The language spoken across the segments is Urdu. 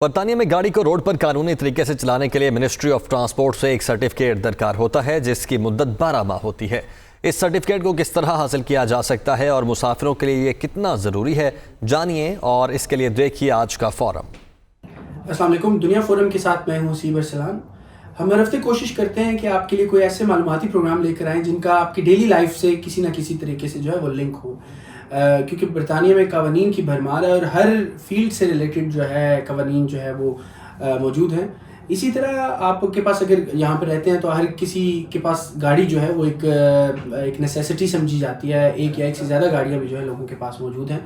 برطانیہ میں گاڑی کو روڈ پر قانونی طریقے سے چلانے کے لیے منسٹری آف ٹرانسپورٹ سے ایک سرٹیفکیٹ درکار ہوتا ہے جس کی مدت 12 ماہ ہوتی ہے۔ اس سرٹیفکیٹ کو کس طرح حاصل کیا جا سکتا ہے اور مسافروں کے لیے یہ کتنا ضروری ہے، جانیے اور اس کے لیے دیکھیے آج کا فورم۔ السلام علیکم، دنیا فورم کے ساتھ میں ہوں سیبر سلان۔ ہم ہر ہفتے کوشش کرتے ہیں کہ آپ کے لیے کوئی ایسے معلوماتی پروگرام لے کر آئیں جن کا آپ کی ڈیلی لائف سے کسی نہ کسی طریقے سے جو ہے وہ لنک ہو، کیونکہ برطانیہ میں قوانین کی بھرمار ہے اور ہر فیلڈ سے ریلیٹڈ جو ہے قوانین جو ہے وہ موجود ہیں۔ اسی طرح آپ کے پاس اگر یہاں پہ رہتے ہیں تو ہر کسی کے پاس گاڑی جو ہے وہ ایک نیسیسٹی سمجھی جاتی ہے، ایک یا ایک سے زیادہ گاڑیاں بھی جو ہے لوگوں کے پاس موجود ہیں۔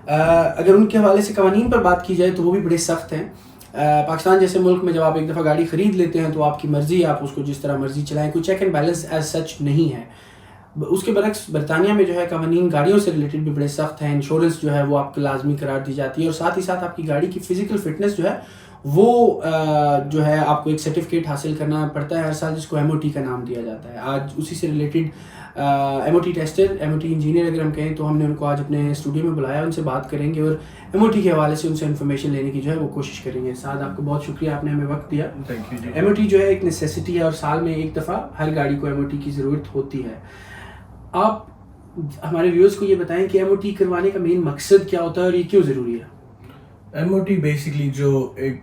اگر ان کے حوالے سے قوانین پر بات کی جائے تو وہ بھی بڑے سخت ہیں۔ پاکستان جیسے ملک میں جب آپ ایک دفعہ گاڑی خرید لیتے ہیں تو آپ کی مرضی، آپ اس کو جس طرح مرضی چلائیں، کوئی check and balance as such نہیں ہے۔ اس کے برعکس برطانیہ میں جو ہے قوانین گاڑیوں سے ریلیٹڈ بھی بڑے سخت ہیں۔ انشورنس جو ہے وہ آپ کو لازمی قرار دی جاتی ہے اور ساتھ ہی ساتھ آپ کی گاڑی کی فزیکل فٹنس جو ہے وہ جو ہے آپ کو ایک سرٹیفکیٹ حاصل کرنا پڑتا ہے ہر سال، جس کو ایم او ٹی کا نام دیا جاتا ہے۔ آج اسی سے related M O T tester, M O T engineer اگر ہم کہیں تو ہم نے ان کو آج اپنے اسٹوڈیو میں بلایا، ان سے بات کریں گے اور ایم او ٹی کے حوالے سے ان سے انفارمیشن لینے کی جو ہے وہ کوشش کریں گے۔ سعد، آپ کو بہت شکریہ، آپ نے ہمیں وقت دیا۔ ایم او ٹی جو ہے ایک نیسیسٹی ہے اور سال میں ایک دفعہ ہر گاڑی کو ایم او ٹی کی ضرورت ہوتی ہے۔ آپ ہمارے ویورز کو یہ بتائیں کہ ایم او ٹی کروانے کا مین مقصد کیا ہوتا ہے اور یہ کیوں ضروری ہے؟ ایم او ٹی بیسکلی جو ایک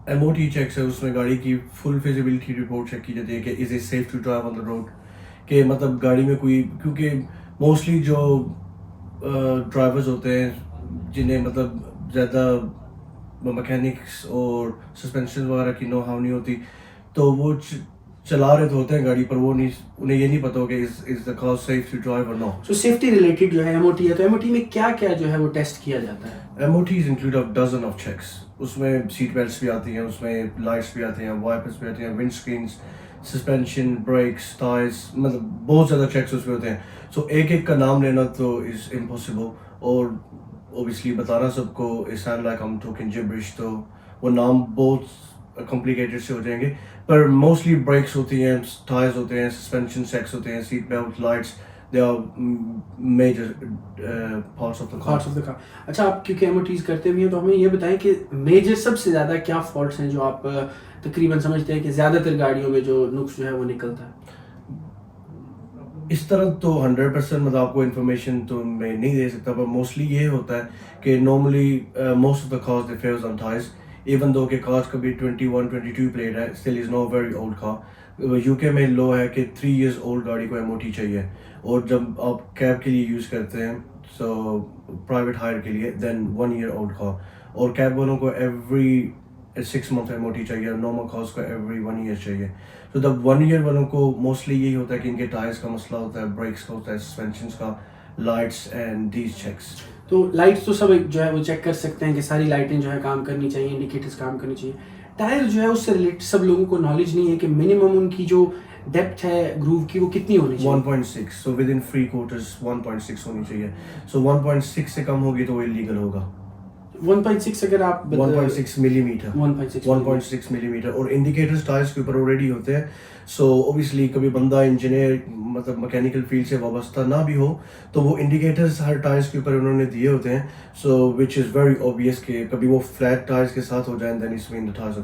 ایم او ٹی چیکس ہے، اس میں گاڑی کی فل فیزیبلٹی رپورٹ چیک کی جاتی ہے کہ is it safe to drive on the road, کہ مطلب گاڑی میں کوئی، کیونکہ موسٹلی جو ڈرائیورز ہوتے ہیں جنہیں مطلب زیادہ مکینکس اور سسپینشن وغیرہ کی نو ہاؤ نہیں ہوتی، تو وہ چلا رہے تو ہوتے ہیں گاڑی پر، وہ نہیں، انہیں یہ نہیں پتا ہو کہ از دا کار سیف ٹو ڈرائیو اور نو۔ سو سیفٹی ریلیٹڈ جو ہے ایم او ٹی ہے، تو ایم او ٹی میں کیا کیا جو ہے وہ ٹیسٹ کیا جاتا ہے؟ M O Ts include of dozen of checks, اس میں سیٹ بیلٹس بھی آتی ہیں، اس میں لائٹس بھی آتی ہیں، وائپرس بھی آتی ہیں، ونڈ اسکرینس، سسپینشن، بریکس، ٹائرس، مطلب بہت زیادہ چیکس اس میں ہوتے ہیں۔ سو ایک ایک کا نام لینا تو از امپاسبل، اور اوبیسلی بتانا سب کو it sound like I am talking gibberish, تو وہ نام بہت کمپلیکیٹڈ سے ہو جائیں گے، پر موسٹلی بریکس ہوتی ہیں، ٹائرز ہوتے ہیں، سسپینشن چیکس ہوتے ہیں، seat belt, lights, they are major parts of the car. اچھا، آپ کیونکہ ایم او ٹیز کرتے بھی ہیں تو ہمیں یہ بتائیں کہ میجر سب سے زیادہ کیا فالٹس ہیں جو آپ تقریباً سمجھتے ہیں کہ زیادہ تر گاڑیوں میں جو نقص جو ہے وہ نکلتا ہے؟ اس طرح تو 100% مطلب آپ کو انفارمیشن تو میں نہیں دے سکتا، پر موسٹلی یہ ہوتا ہے کہ normally most of the cars they fails on tyres, even though کہ کارز کبھی 21 22 پلیٹ ہے، still is no very old car. U K میں لو ہے کہ 3 years اولڈ گاڑی کو ایم او ٹی چاہیے، اور جب آپ کیب کے لیے یوز کرتے ہیں، سو پرائیویٹ ہائر کے لیے، دین 1 year اولڈ کار، اور کیب والوں کو every 6 month M O T چاہیے، اور نارمل کارز کو ایوری 1 year چاہیے۔ تو جب 1 year والوں کو موسٹلی یہی ہوتا ہے کہ ان کے ٹائرس کا مسئلہ ہوتا ہے، بریکس کا ہوتا ہے، سسپینشنس کا، لائٹس اینڈ دیز چیکس۔ تو لائٹس تو سب جو ہے وہ چیک کر سکتے ہیں کہ ساری لائٹیں جو ہے کام کرنی چاہیے، انڈیکیٹرز کام کرنی چاہیے۔ ٹائر جو ہے اس سے ریلیٹڈ سب لوگوں کو نالج نہیں ہے کہ منیمم ان کی جو ڈیپتھ ہے گروو کی وہ کتنی ہونی چاہیے؟ 1.6، سو ود ان 3 quarters 1.6 ہونی چاہیے۔ سو 1.6 سے کم ہوگی تو وہ انلیگل ہوگا۔ 1.6 اگر آپ 1.6 ملی میٹر، 1.6 ملی میٹر، اور انڈیکیٹرز ٹائرس کے اوپر آلریڈی ہوتے ہیں۔ سو اوبیسلی کبھی بندہ انجینئر مطلب میکینیکل فیلڈ سے وابستہ نہ بھی ہو تو وہ انڈیکیٹرز ہر ٹائرس کے اوپر انہوں نے دیے ہوتے ہیں، سو وچ از ویری اوبیس کہ کبھی وہ فلیٹ ٹائرس کے ساتھ ہو جائیں، then it's mean the tyres are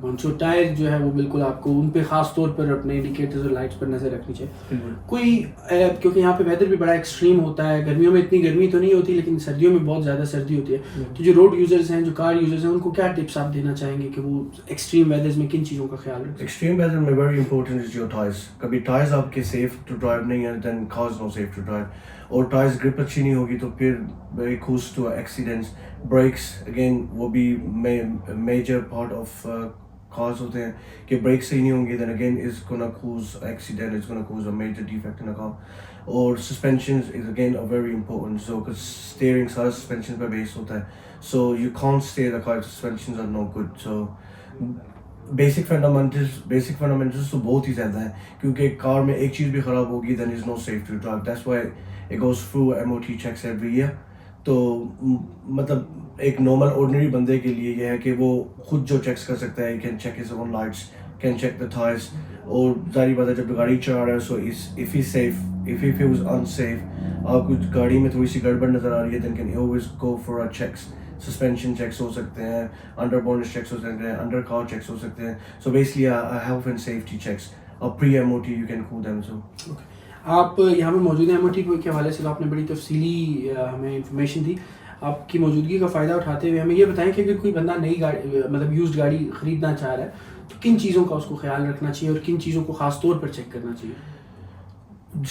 gone. So tyre جو ہے وہ بالکل آپ کو ان پہ خاص طور پر اپنے انڈیکیٹرز اور لائٹس پر نظر رکھنی چاہیے۔ کوئی کیونکہ یہاں پہ ویدر بھی بڑا ایکسٹریم ہوتا ہے، گرمیوں میں اتنی گرمی تو نہیں ہوتی لیکن سردیوں میں بہت زیادہ سردی ہوتی ہے، تو جو روڈ یوزرز ہیں، جو کار یوزرز ہیں، ان کو کیا ٹپس آپ دینا چاہیں گے کہ وہ ایکسٹریم ویدرز میں کن چیزوں کا خیال رکھیں؟ ایکسٹریم ویدر میں very important is your tyres. کبھی ٹائرز آپ کے سیف ٹو ڈرائیو نہیں ہے، then cars no safe to drive, اور ٹائرز گرپ اچھی نہیں ہوگی تو پھر very close to accidents. Brakes again وہ بھی میجر پارٹ آف کارز ہوتے ہیں کہ بریک صحیح نہیں ہوں گی، then again is gonna cause accident, is gonna cause a major defect in a car. اور suspensions is again a very important, so steering سارا سسپینشن پہ بیس ہوتا ہے، so you can't steer the car, suspensions are no good. So basic fundamentals تو بہت ہی زیادہ ہیں، کیونکہ کار میں ایک چیز بھی خراب ہوگی then is no safe to drive, that's why it goes through M O T checks every year. تو مطلب ایک نارمل آرڈنری بندے کے لیے یہ ہے کہ وہ خود جو چیکس کر سکتا ہے، can check his own lights, can check the tyres, اور ظاہری بات ہے جب گاڑی چلا رہا ہے so if he safe, if he feels unsafe, آپ کو گاڑی میں تھوڑی سی گڑبڑ نظر آ رہی ہے، then can always go for a checks, suspension checks ہو سکتے ہیں, انڈر بونس چیکس ہو سکتے ہیں, انڈر کار چیکس ہو سکتے ہیں. So basically health and safety checks اور pre M O T you can call them. So آپ یہاں پہ موجود ہیں ایم او ٹی کے حوالے سے, آپ نے بڑی تفصیلی ہمیں انفارمیشن دی. آپ کی موجودگی کا فائدہ اٹھاتے ہوئے ہمیں یہ بتائیں کہ اگر کوئی بندہ نئی گاڑی مطلب یوزڈ گاڑی خریدنا چاہ رہا ہے تو کن چیزوں کا اس کو خیال رکھنا چاہیے اور کن چیزوں کو خاص طور پر چیک کرنا چاہیے؟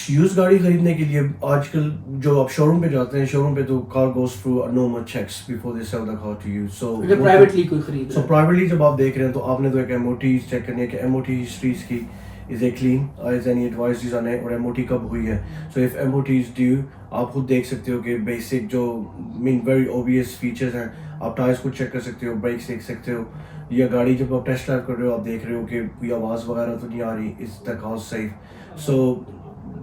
یوز گاڑی خریدنے کے لیے آج کل جو آپ شو روم پہ جاتے ہیں, شو روم پہ تو car goes through normal checks before they sell the car to you. So اگر پرائیویٹلی کوئی خرید سو پرائیویٹلی جب آپ دیکھ رہے ہیں تو آپ نے تو ایک ایم او ٹی چیک کرنی ہے کہ ایم او ٹی ہسٹریز کی is a clean, is any advisories on ہے, اور ایم او ٹی کب ہوئی ہے. So if M O T is due, آپ خود دیکھ سکتے ہو کہ بیسک جو ویری اوبیس فیچرز ہیں, آپ ٹائرس کو چیک کر سکتے ہو, بریکس دیکھ سکتے ہو, یا گاڑی جب آپ ٹیسٹ ڈرائیو کر رہے ہو آپ دیکھ رہے ہو کہ کوئی آواز وغیرہ تو نہیں آ رہی, از دا کار سیف. سو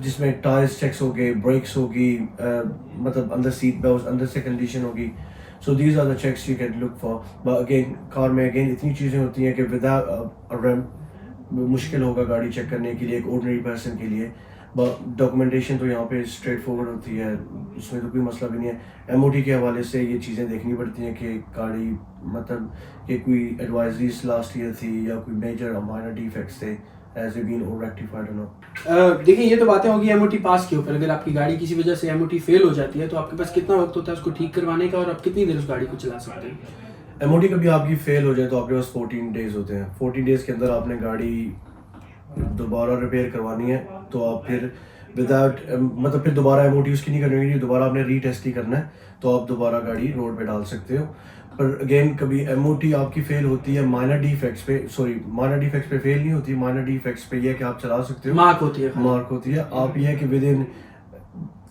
جس میں ٹائرس چیکس ہو گئے, بریکس ہوگی, مطلب اندر سیٹ بیلٹ اندر سے کنڈیشن ہوگی. So these are the checks you can look for. But again car میں اگین اتنی چیزیں ہوتی ہیں کہ وداؤٹ ریم مشکل ہوگا گاڑی چیک کرنے کے لیے ایک آرڈنری پرسن کے لیے. بٹ ڈاکومنٹیشن تو یہاں پہ اسٹریٹ فارورڈ ہوتی ہے, اس میں تو کوئی مسئلہ بھی نہیں ہے. ایم او ٹی کے حوالے سے یہ چیزیں دیکھنی پڑتی ہیں کہ گاڑی مطلب کہ کوئی ایڈوائزریز لاسٹ ایئر تھی یا کوئی میجر مائنر ڈیفیکٹس تھے, ایز اے بین اور ریکٹیفائڈ اور ناٹ. دیکھیں یہ تو باتیں ہوگی ایم او ٹی پاس کے اوپر. اگر آپ کی گاڑی کسی وجہ سے ایم او ٹی فیل ہو جاتی ہے تو آپ کے پاس کتنا وقت ہوتا ہے اس کو ٹھیک کروانے کا, اور آپ کتنی دیر اس گاڑی کو چلا سکتے ہیں؟ ایم او ٹی کبھی آپ کی فیل ہو جائے تو آپ کے پاس 14 days ہوتے ہیں. 14 days کے اندر آپ نے گاڑی دوبارہ ریپیئر کروانی ہے تو آپ پھر وداؤٹ مطلب پھر دوبارہ ایم او ٹی اس کی نہیں کرنی ہوگی, دوبارہ آپ نے ری ٹیسٹ ہی کرنا ہے تو آپ دوبارہ گاڑی روڈ پہ ڈال سکتے ہو. پر اگین کبھی ایم او ٹی آپ کی فیل ہوتی ہے مائنر ڈیفیکٹس پہ, مائنر ڈیفیکٹس پہ فیل نہیں ہوتی, مائنر ڈیفیکٹس پہ یہ کہ آپ چلا سکتے ہو, مارک ہوتی ہے, مارک ہوتی ہے. آپ یہ ہے کہ with in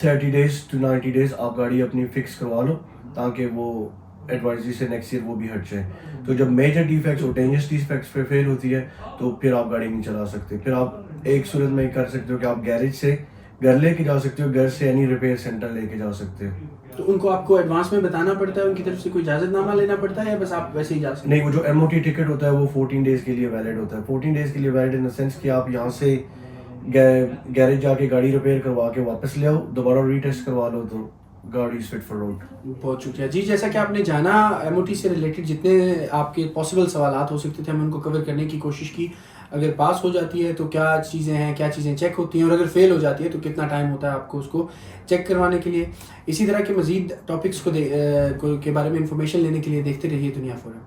30 days to 90 days آپ گاڑی اپنی فکس کروا لو تاکہ وہ ایڈوائزری سے نیکسٹ ایئر وہ بھی ہٹ جائے. تو جب میجر ڈیفیکٹس اور ڈینجرس ڈیفیکٹس پہ فیل ہوتی ہے تو پھر آپ گاڑی نہیں چلا سکتے. پھر آپ ایک صورت میں کر سکتے ہو کہ آپ گیریج سے گھر لے کے جا سکتے ہو, گھر سے اینی ریپیئر سینٹر لے کے جا سکتے ہو. تو ان کو آپ کو ایڈوانس میں بتانا پڑتا ہے, ان کی طرف سے کوئی اجازت نامہ لینا پڑتا ہے یا بس آپ ویسے ہی جا سکتے ہیں؟ نہیں, وہ جو ایم او ٹی ٹکٹ ہوتا ہے وہ 14 days کے لیے ویلڈ ہوتا ہے. 14 days کے لیے ویلڈ ان دا سینس کہ آپ یہاں سے گیریج جا کے گاڑی ریپیئر کروا کے واپس لے آؤ, دوبارہ ری ٹیسٹ کروا لو تو گاڑی از فٹ فار روڈ. بہت شکریہ جی. جیسا کہ آپ نے جانا ایم او ٹی سے ریلیٹڈ جتنے آپ کے پاسبل سوالات ہو سکتے تھے ہم ان کو کور کرنے کی کوشش کی. اگر پاس ہو جاتی ہے تو کیا چیزیں ہیں, کیا چیزیں چیک ہوتی ہیں, اور اگر فیل ہو جاتی ہے تو کتنا ٹائم ہوتا ہے آپ کو اس کو چیک کروانے کے لیے. اسی طرح کے مزید ٹاپکس کے بارے میں انفارمیشن لینے کے لیے دیکھتے رہیے دنیا فورم.